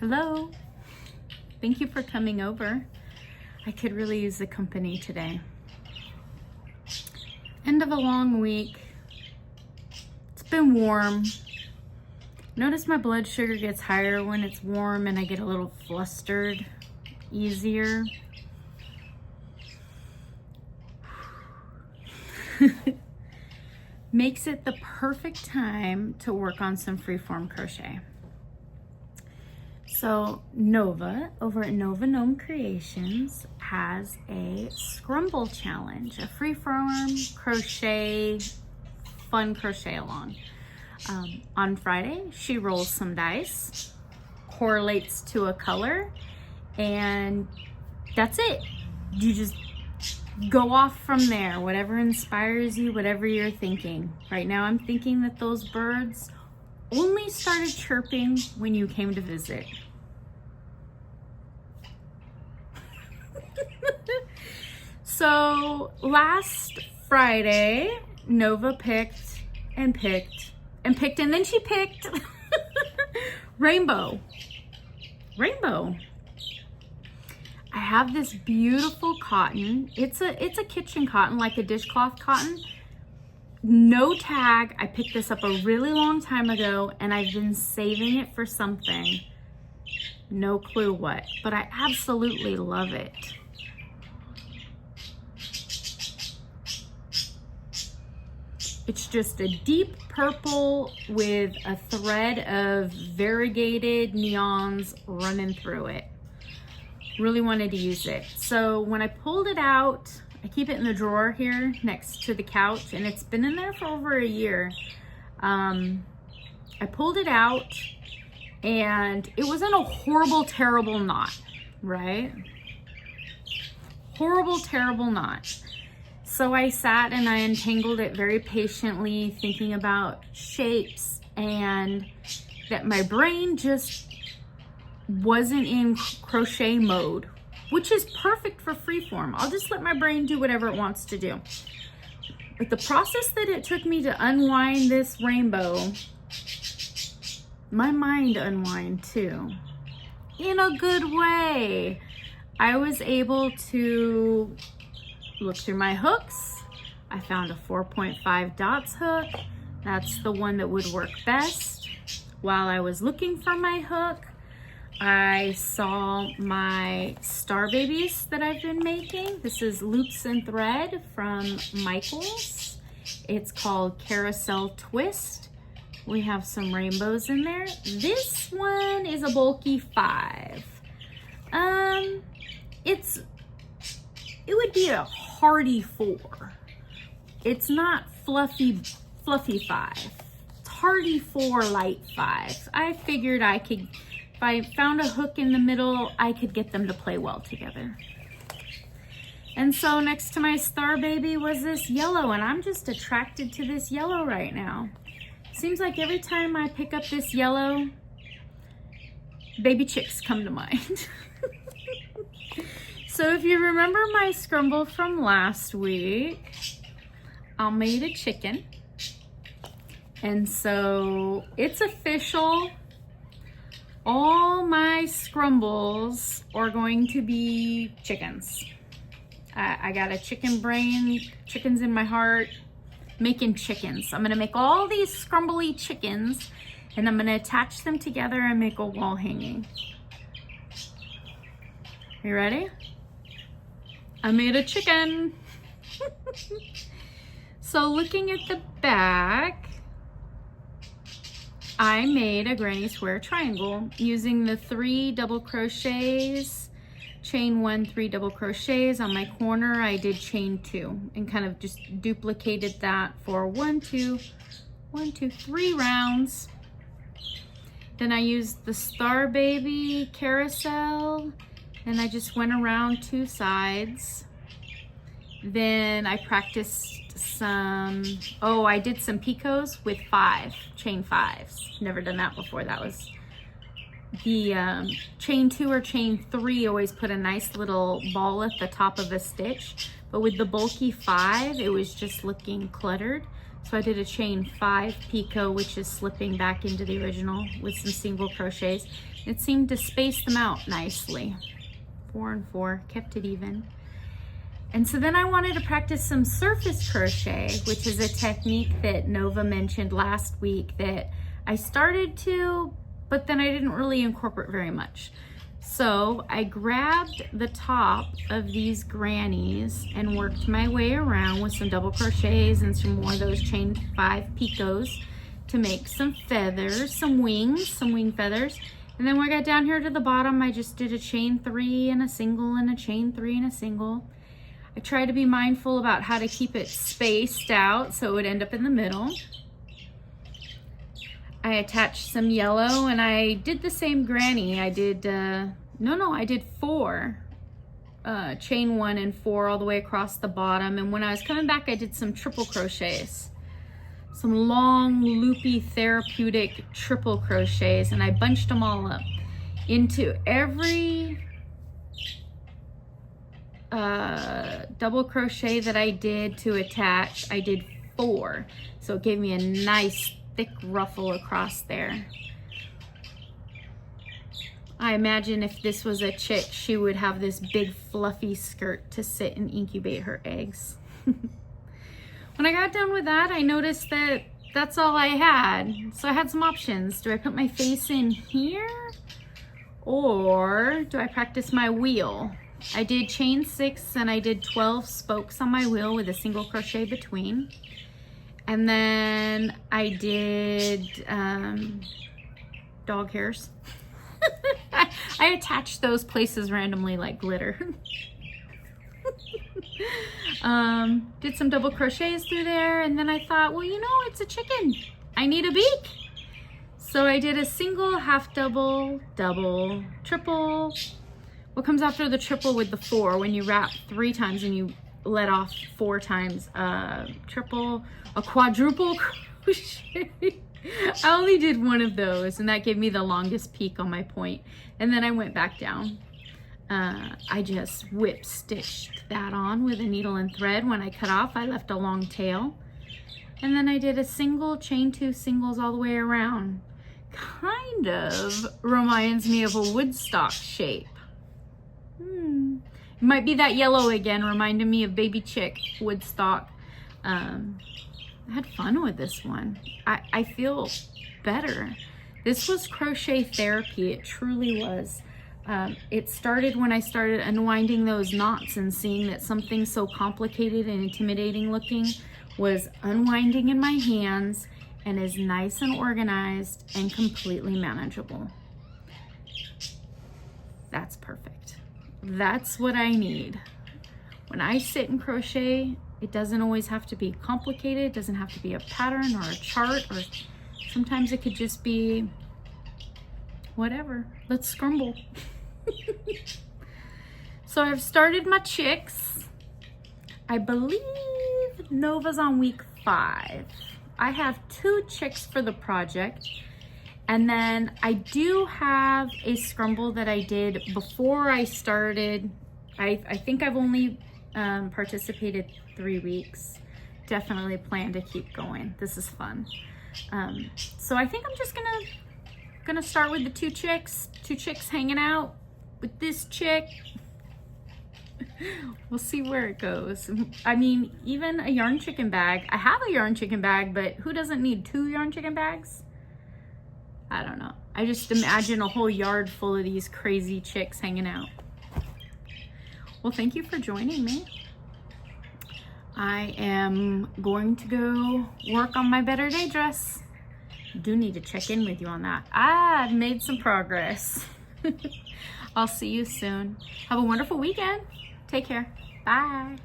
Hello. Thank you for coming over. I could really use the company today. End of a long week. It's been warm. Notice my blood sugar gets higher when it's warm and I get a little flustered easier. Makes it the perfect time to work on some freeform crochet. So Nova over at Gnome Creations has a Scrumble challenge, a freeform crochet, fun crochet along. On Friday, she rolls some dice, correlates to a color, and that's it. You just go off from there, whatever inspires you, whatever you're thinking. Right now, I'm thinking that those birds only started chirping when you came to visit. So last Friday, Nova picked, and then she picked Rainbow. I have this beautiful cotton. It's a kitchen cotton, like a dishcloth cotton. No tag. I picked this up a really long time ago and I've been saving it for something. No clue what, but I absolutely love it. It's just a deep purple with a thread of variegated neons running through it. Really wanted to use it. So when I pulled it out, I keep it in the drawer here next to the couch, and it's been in there for over a year. I pulled it out and it was in a horrible, terrible knot, right? Horrible, terrible knot. So I sat and I untangled it very patiently, thinking about shapes, and that my brain just wasn't in crochet mode, which is perfect for freeform. I'll just let my brain do whatever it wants to do. But the process that it took me to unwind this rainbow, my mind unwind too, in a good way. I was able to look through my hooks. I found a 4.5 dots hook. That's the one that would work best. While I was looking for my hook, I saw my star babies that I've been making. This is Loops and Thread from Michaels. It's called Carousel Twist. We have some rainbows in there. This one is a bulky 5. It would be a hardy 4. It's not fluffy 5. It's hardy 4, light 5. I figured I could, if I found a hook in the middle, I could get them to play well together. And so next to my star baby was this yellow, and I'm just attracted to this yellow right now. Seems like every time I pick up this yellow, baby chicks come to mind. So if you remember my scrumble from last week, I made a chicken. And so it's official. All my scrumbles are going to be chickens. I got a chicken brain, chickens in my heart, making chickens. I'm gonna make all these scrumbly chickens and I'm gonna attach them together and make a wall hanging. You ready? I made a chicken. So looking at the back, I made a granny square triangle using the 3 double crochets, chain 1, 3 double crochets. On my corner, I did chain 2 and kind of just duplicated that for 3 rounds. Then I used the star baby carousel and I just went around 2 sides. Then I practiced some, I did some picots with 5, chain 5s. Never done that before. That was the chain 2 or chain 3 always put a nice little ball at the top of a stitch, but with the bulky 5, it was just looking cluttered. So I did a chain 5 picot, which is slipping back into the original with some single crochets. It seemed to space them out nicely. 4 and 4, kept it even. And so then I wanted to practice some surface crochet, which is a technique that Nova mentioned last week that I started to, but then I didn't really incorporate very much. So I grabbed the top of these grannies and worked my way around with some double crochets and some more of those chain 5 picots to make some feathers, some wing feathers. And then when I got down here to the bottom, I just did a chain 3 and a single and a chain 3 and a single. I tried to be mindful about how to keep it spaced out so it would end up in the middle. I attached some yellow and I did the same granny. I did, I did 4, chain 1 and 4 all the way across the bottom. And when I was coming back, I did some triple crochets, some long, loopy, therapeutic triple crochets, and I bunched them all up into every double crochet that I did to attach. I did 4, so it gave me a nice thick ruffle across there. I imagine if this was a chick, she would have this big fluffy skirt to sit and incubate her eggs. When I got done with that, I noticed that that's all I had. So I had some options. Do I put my face in here or do I practice my wheel? I did chain 6 and I did 12 spokes on my wheel with a single crochet between. And then I did dog hairs. I attached those places randomly like glitter. Did some double crochets through there, and then I thought, well, you know, it's a chicken. I need a beak. So I did a single, half double, double, triple. What comes after the triple with the 4 when you wrap 3 times and you let off 4 times? Triple, a quadruple crochet. I only did 1 of those, and that gave me the longest peak on my point. And then I went back down. I just whip stitched that on with a needle and thread. When I cut off, I left a long tail. And then I did a single, chain 2 singles all the way around. Kind of reminds me of a woodstock shape. It might be that yellow again, reminding me of baby chick woodstock. I had fun with this one. I feel better. This was crochet therapy. It truly was. It started when I started unwinding those knots and seeing that something so complicated and intimidating looking was unwinding in my hands and is nice and organized and completely manageable. That's perfect. That's what I need. When I sit and crochet, it doesn't always have to be complicated. It doesn't have to be a pattern or a chart, or sometimes it could just be whatever. Let's scrumble. So I've started my chicks. I believe Nova's on week 5. I have 2 chicks for the project. And then I do have a scrumble that I did before I started. I think I've only participated 3 weeks. Definitely plan to keep going. This is fun. So I think I'm just gonna start with the 2 chicks hanging out with this chick. We'll see where it goes. I mean, even a yarn chicken bag. I have a yarn chicken bag, but who doesn't need 2 yarn chicken bags? I don't know. I just imagine a whole yard full of these crazy chicks hanging out. Well, thank you for joining me. I am going to go work on my Better Day dress. Do need to check in with you on that. I've made some progress. I'll see you soon. Have a wonderful weekend. Take care. Bye.